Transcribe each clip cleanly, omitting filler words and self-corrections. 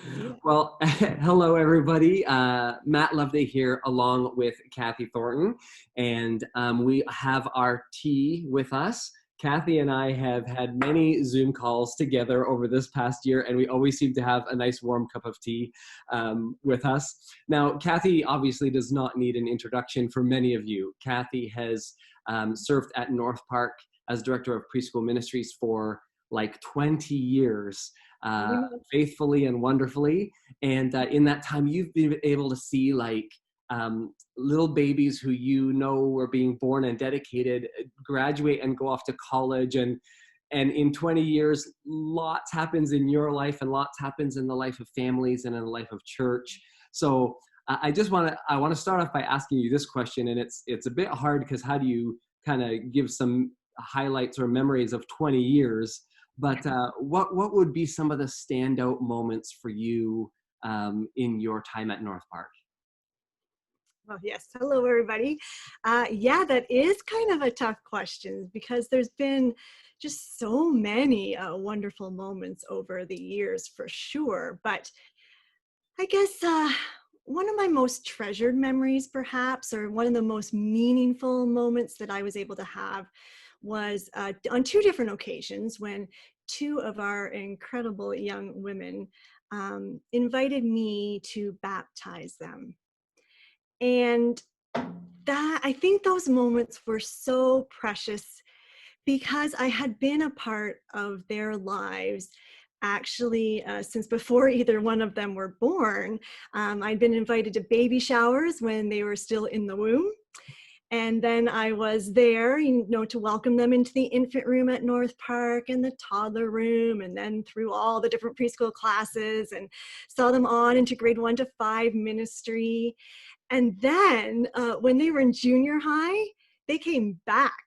Yeah. Well, hello everybody. Matt Loveday here, along with Cathy Thornton, and we have our tea with us. Cathy and I have had many Zoom calls together over this past year, and we always seem to have a nice warm cup of tea with us. Now, Cathy obviously does not need an introduction for many of you. Cathy has served at North Park as director of preschool ministries for like 20 years. Faithfully and wonderfully. And in that time, you've been able to see like little babies who you know were being born and dedicated graduate and go off to college. And in 20 years, lots happens in your life and lots happens in the life of families and in the life of church. So I want to start off by asking you this question, and it's a bit hard because how do you kind of give some highlights or memories of 20 years? But what would be some of the standout moments for you in your time at North Park? Well, yes. Hello, everybody. Yeah, that is kind of a tough question because there's been just so many wonderful moments over the years for sure. But I guess one of my most treasured memories, perhaps, or one of the most meaningful moments that I was able to have was on two different occasions when two of our incredible young women invited me to baptize them. And that I think those moments were so precious because I had been a part of their lives actually since before either one of them were born. I'd been invited to baby showers when they were still in the womb. And then I was there, to welcome them into the infant room at North Park and the toddler room, and then through all the different preschool classes and saw them on into grade 1 to 5 ministry. And then when they were in junior high, they came back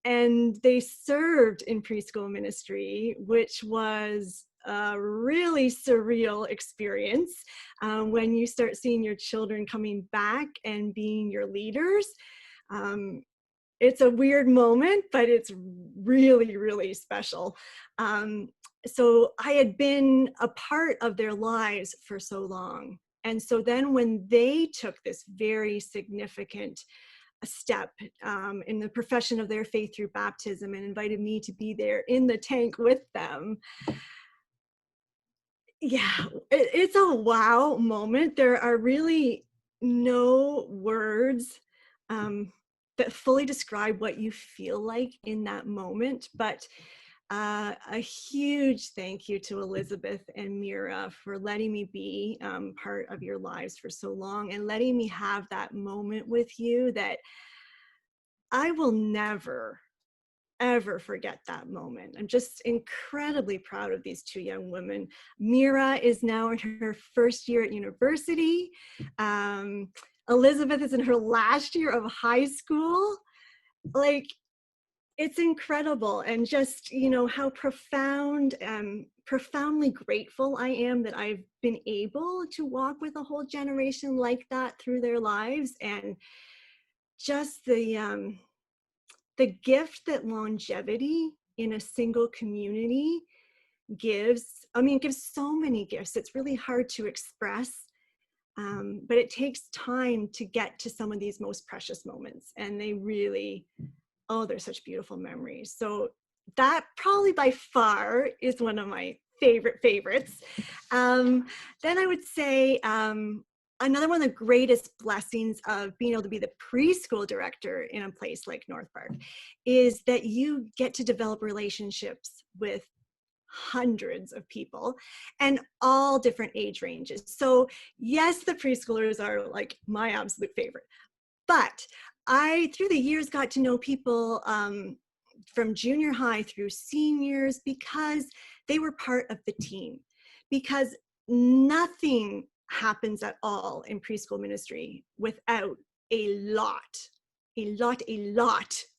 and they served in preschool ministry, which was a really surreal experience when you start seeing your children coming back and being your leaders. It's a weird moment, but it's really, really special. So I had been a part of their lives for so long. And so then when they took this very significant step in the profession of their faith through baptism and invited me to be there in the tank with them, yeah, it's a wow moment. There are really no words that fully describe what you feel like in that moment, but a huge thank you to Elizabeth and Mira for letting me be part of your lives for so long and letting me have that moment with you that I will never, ever forget that moment. I'm just incredibly proud of these two young women. Mira is now in her first year at university. Elizabeth is in her last year of high school. Like, it's incredible. And just, how profoundly grateful I am that I've been able to walk with a whole generation like that through their lives. And just the gift that longevity in a single community gives. I mean, it gives so many gifts. It's really hard to express, but it takes time to get to some of these most precious moments. And they really, they're such beautiful memories. So that probably by far is one of my favorites. Then I would say another one of the greatest blessings of being able to be the preschool director in a place like North Park is that you get to develop relationships with hundreds of people and all different age ranges. So yes, the preschoolers are like my absolute favorite, but I, through the years, got to know people from junior high through seniors because they were part of the team. Because nothing happens at all in preschool ministry without a lot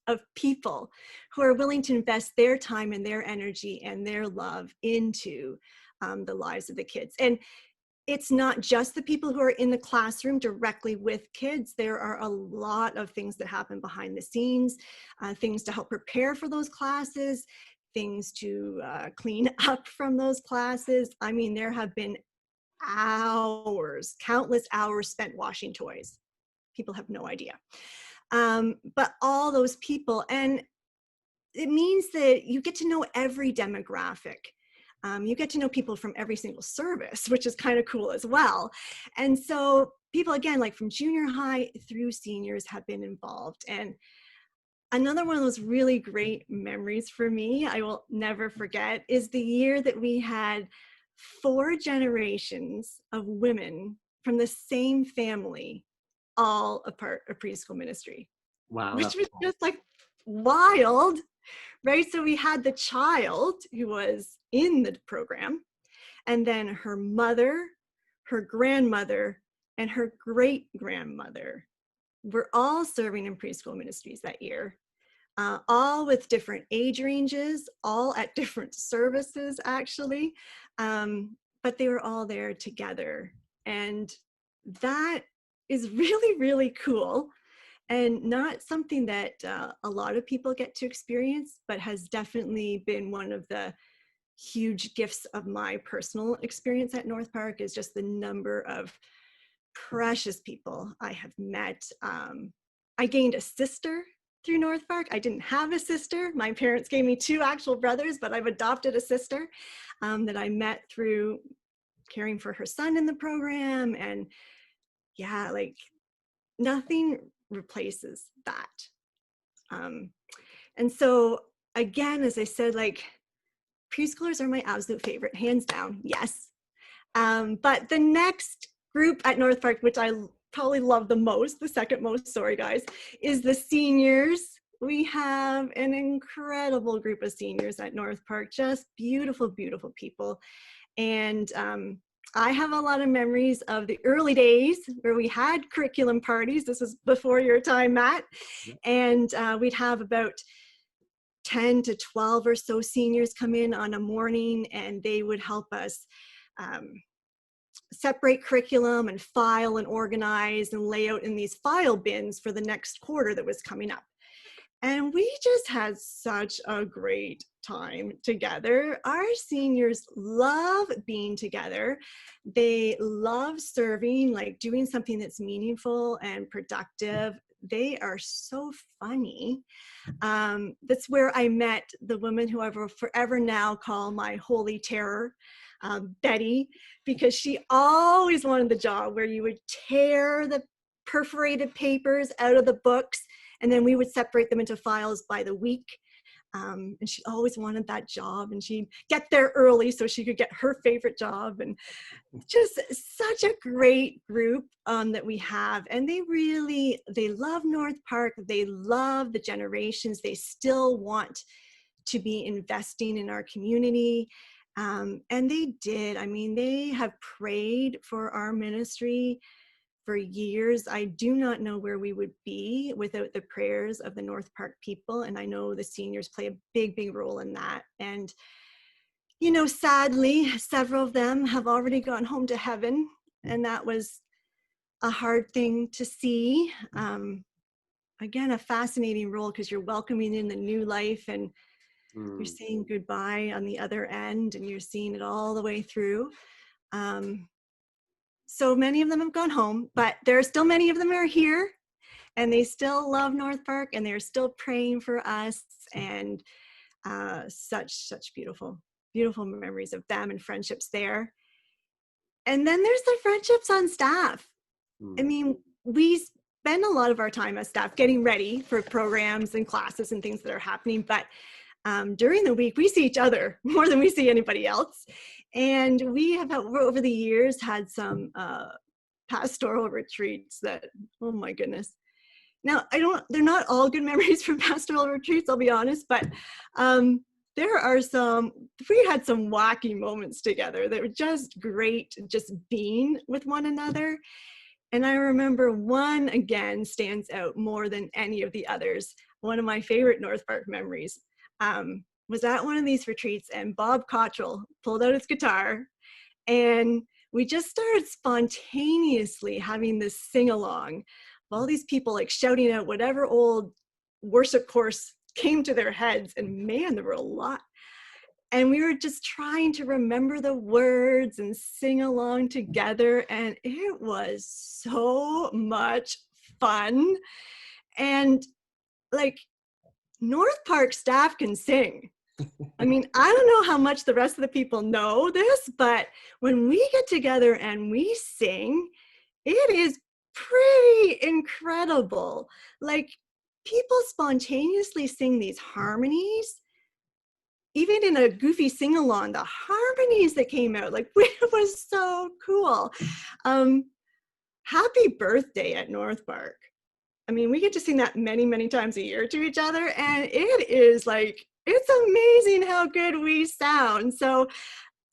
of people who are willing to invest their time and their energy and their love into the lives of the kids. And it's not just the people who are in the classroom directly with kids. There are a lot of things that happen behind the scenes, things to help prepare for those classes, things to clean up from those classes. I mean, there have been hours, countless hours spent washing toys. People have no idea. But all those people, and it means that you get to know every demographic. You get to know people from every single service, which is kind of cool as well. And so people, again, like from junior high through seniors, have been involved. And another one of those really great memories for me, I will never forget, is the year that we had 4 generations of women from the same family all a part of preschool ministry, Wow, which that's was cool. just like wild, right? So we had the child who was in the program, and then her mother, her grandmother, and her great grandmother were all serving in preschool ministries that year, all with different age ranges, all at different services, actually. But they were all there together. And that is really, really cool, and not something that a lot of people get to experience, but has definitely been one of the huge gifts of my personal experience at North Park, is just the number of precious people I have met. I gained a sister through North Park. I didn't have a sister. My parents gave me 2 actual brothers, but I've adopted a sister that I met through caring for her son in the program. And yeah, like nothing replaces that. Um, and so again, as I said, like preschoolers are my absolute favorite, hands down, yes. But the next group at North Park, which I probably love the most, the second most, sorry guys, is the seniors. We have an incredible group of seniors at North Park, just beautiful, beautiful people. And I have a lot of memories of the early days where we had curriculum parties. This was before your time, Matt. And we'd have about 10 to 12 or so seniors come in on a morning, and they would help us separate curriculum and file and organize and lay out in these file bins for the next quarter that was coming up. And we just had such a great time together. Our seniors love being together. They love serving, like doing something that's meaningful and productive. They are so funny. That's where I met the woman who I will forever now call my holy terror, Betty, because she always wanted the job where you would tear the perforated papers out of the books, and then we would separate them into files by the week. And she always wanted that job, and she'd get there early so she could get her favorite job. And just such a great group that we have. And they love North Park. They love the generations. They still want to be investing in our community. And they did. I mean, they have prayed for our ministry for years. I do not know where we would be without the prayers of the North Park people. And I know the seniors play a big, big role in that. And, you know, sadly, several of them have already gone home to heaven. And that was a hard thing to see. Again, a fascinating role, because you're welcoming in the new life, and you're saying goodbye on the other end, and you're seeing it all the way through. So many of them have gone home, but there are still many of them are here, and they still love North Park, and they're still praying for us. And such beautiful, beautiful memories of them and friendships there. And then there's the friendships on staff. I mean, we spend a lot of our time as staff getting ready for programs and classes and things that are happening, but during the week, we see each other more than we see anybody else. And we have, over the years, had some pastoral retreats that, oh my goodness. Now, they're not all good memories from pastoral retreats, I'll be honest, but there are we had some wacky moments together that were just great, just being with one another. And I remember one, again, stands out more than any of the others. One of my favorite North Park memories was at one of these retreats, and Bob Cottrell pulled out his guitar, and we just started spontaneously having this sing-along. All these people like shouting out whatever old worship course came to their heads, and man, there were a lot. And we were just trying to remember the words and sing along together. And it was so much fun. And like, North Park staff can sing. I mean, I don't know how much the rest of the people know this, but when we get together and we sing, it is pretty incredible. Like, people spontaneously sing these harmonies. Even in a goofy sing-along, the harmonies that came out, like, it was so cool. Um, Happy birthday at North Park. I mean, we get to sing that many, many times a year to each other, and it is like, it's amazing how good we sound. So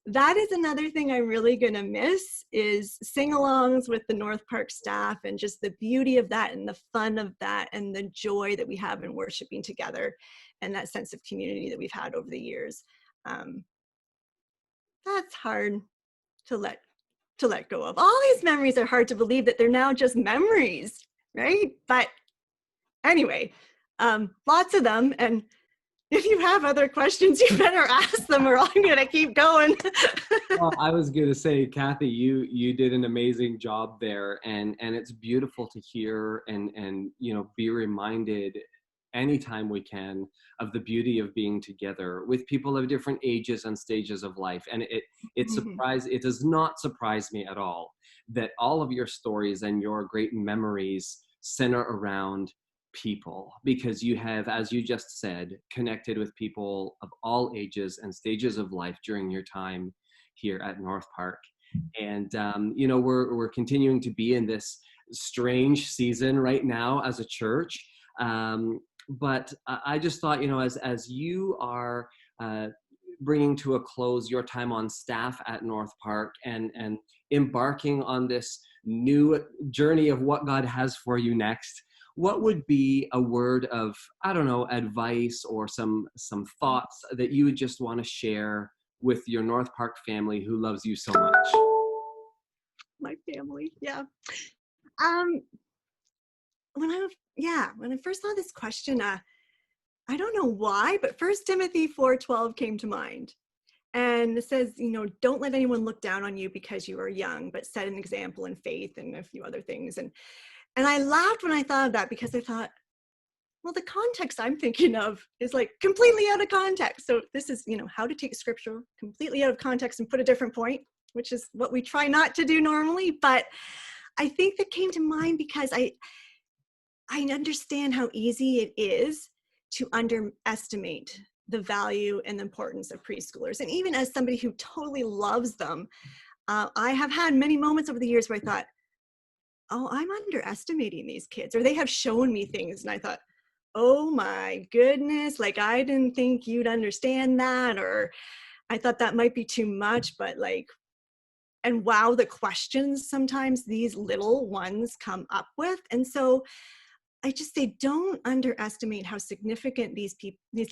that is another thing I'm really gonna miss, is sing-alongs with the North Park staff, and just the beauty of that and the fun of that and the joy that we have in worshiping together and that sense of community that we've had over the years. Um, that's hard to let go of. All these memories are hard to believe that they're now just memories, right? But anyway, lots of them. And if you have other questions, you better ask them, or I'm gonna keep going. Well, I was going to say, Cathy, you did an amazing job there, and it's beautiful to hear and be reminded anytime we can of the beauty of being together with people of different ages and stages of life. And it does not surprise me at all that all of your stories and your great memories center around people, because you have, as you just said, connected with people of all ages and stages of life during your time here at North Park. And we're continuing to be in this strange season right now as a church. But I just thought, as you are bringing to a close your time on staff at North Park and embarking on this new journey of what God has for you next, what would be a word of, I don't know, advice or some thoughts that you would just want to share with your North Park family who loves you so much? My family, yeah. Um, when I first saw this question, I don't know why, but 1 Timothy 4:12 came to mind. And it says, don't let anyone look down on you because you are young, but set an example in faith, and a few other things. And I laughed when I thought of that, because I thought, well, the context I'm thinking of is like completely out of context. So this is, how to take scripture completely out of context and put a different point, which is what we try not to do normally. But I think that came to mind because I understand how easy it is to underestimate the value and the importance of preschoolers. And even as somebody who totally loves them, I have had many moments over the years where I thought, oh, I'm underestimating these kids, or they have shown me things. And I thought, oh my goodness, like, I didn't think you'd understand that, or I thought that might be too much, but like, and wow, the questions sometimes these little ones come up with. And so I just say, don't underestimate how significant these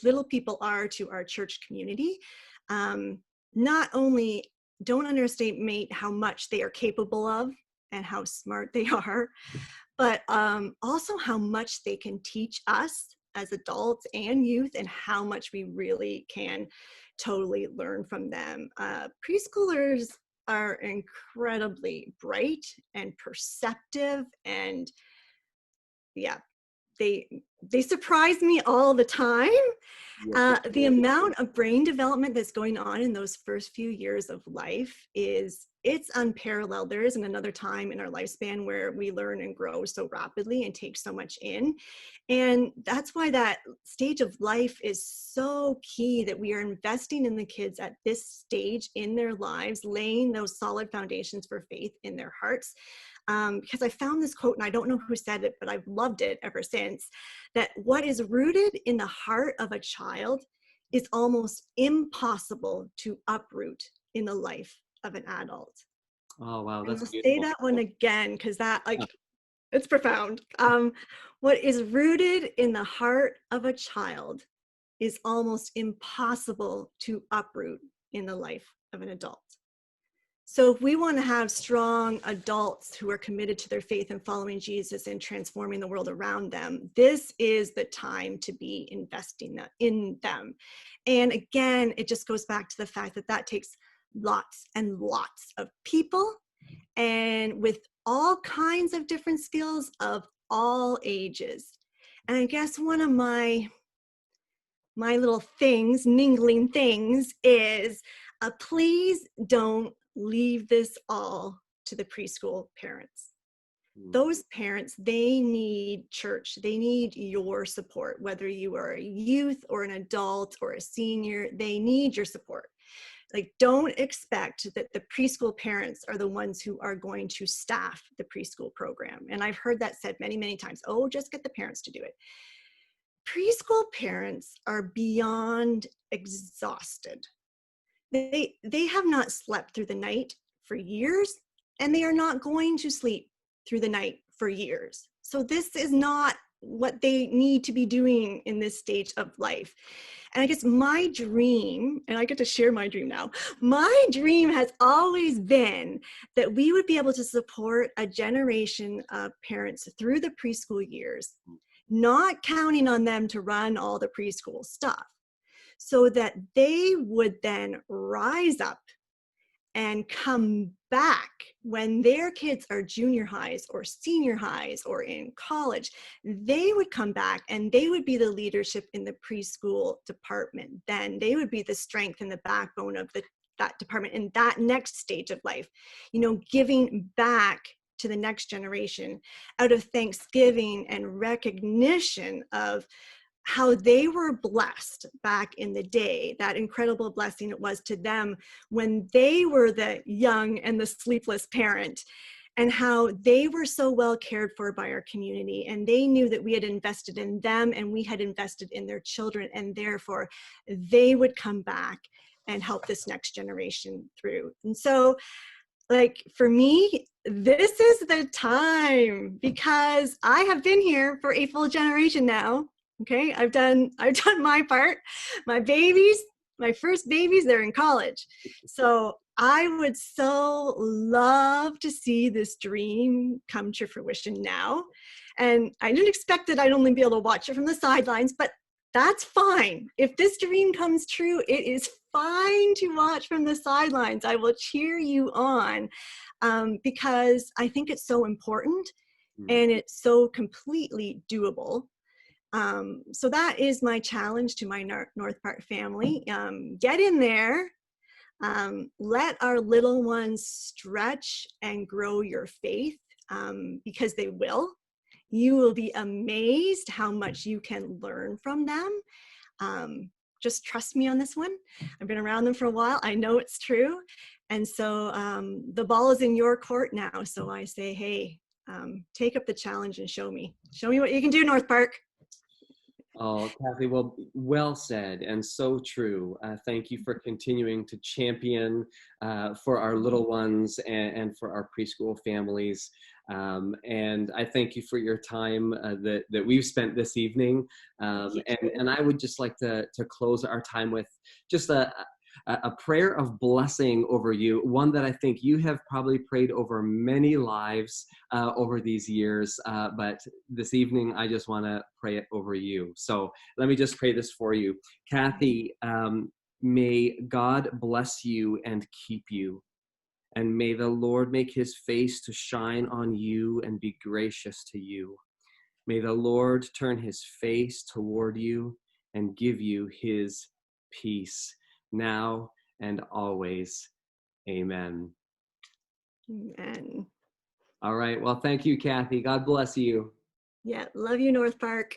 little people are to our church community. Not only don't underestimate how much they are capable of and how smart they are, but also how much they can teach us as adults and youth, and how much we really can totally learn from them. Preschoolers are incredibly bright and perceptive, and yeah, they surprise me all the time. The amount of brain development that's going on in those first few years of life it's unparalleled. There isn't another time in our lifespan where we learn and grow so rapidly and take so much in. And that's why that stage of life is so key, that we are investing in the kids at this stage in their lives, laying those solid foundations for faith in their hearts. Because I found this quote, and I don't know who said it, but I've loved it ever since, that what is rooted in the heart of a child is almost impossible to uproot in the life of an adult. Oh, wow, And that's I'll say beautiful. that one again, because that, it's profound. What is rooted in the heart of a child is almost impossible to uproot in the life of an adult. So if we want to have strong adults who are committed to their faith and following Jesus and transforming the world around them, this is the time to be investing in them. And again, it just goes back to the fact that that takes lots and lots of people, and with all kinds of different skills of all ages. And I guess one of my little things, mingling things, is please don't leave this all to the preschool parents. Those parents, they need church. They need your support, whether you are a youth or an adult or a senior, they need your support. Like, don't expect that the preschool parents are the ones who are going to staff the preschool program. And I've heard that said many, many times. Oh, just get the parents to do it. Preschool parents are beyond exhausted. They have not slept through the night for years, and they are not going to sleep through the night for years. So this is not what they need to be doing in this stage of life. And I guess my dream, and I get to share my dream now, my dream has always been that we would be able to support a generation of parents through the preschool years, not counting on them to run all the preschool stuff, so that they would then rise up and come back when their kids are junior highs or senior highs or in college. They would come back and they would be the leadership in the preschool department. Then they would be the strength and the backbone of that department in that next stage of life, giving back to the next generation out of thanksgiving and recognition of how they were blessed back in the day, that incredible blessing it was to them when they were the young and the sleepless parent, and how they were so well cared for by our community. And they knew that we had invested in them and we had invested in their children, and therefore they would come back and help this next generation through. And so, like, for me, this is the time, because I have been here for a full generation now. Okay, I've done my part. My babies, my first babies, they're in college. So I would so love to see this dream come to fruition now. And I didn't expect that I'd only be able to watch it from the sidelines, but that's fine. If this dream comes true, it is fine to watch from the sidelines. I will cheer you on, because I think it's so important and it's so completely doable. So that is my challenge to my North Park family. Get in there. Let our little ones stretch and grow your faith, because they will. You will be amazed how much you can learn from them. Just trust me on this one. I've been around them for a while. I know it's true. And so the ball is in your court now. So I say, hey, take up the challenge and show me what you can do, North Park. Oh, Cathy, well said, and so true. Thank you for continuing to champion for our little ones and for our preschool families. And I thank you for your time that we've spent this evening. And I would just like to close our time with just a prayer of blessing over you, one that I think you have probably prayed over many lives over these years, but this evening I just want to pray it over you. So let me just pray this for you. Cathy, may God bless you and keep you, and may the Lord make his face to shine on you and be gracious to you. May the Lord turn his face toward you and give you his peace, now and always. Amen. Amen. All right. Well, thank you, Cathy. God bless you. Yeah. Love you, North Park.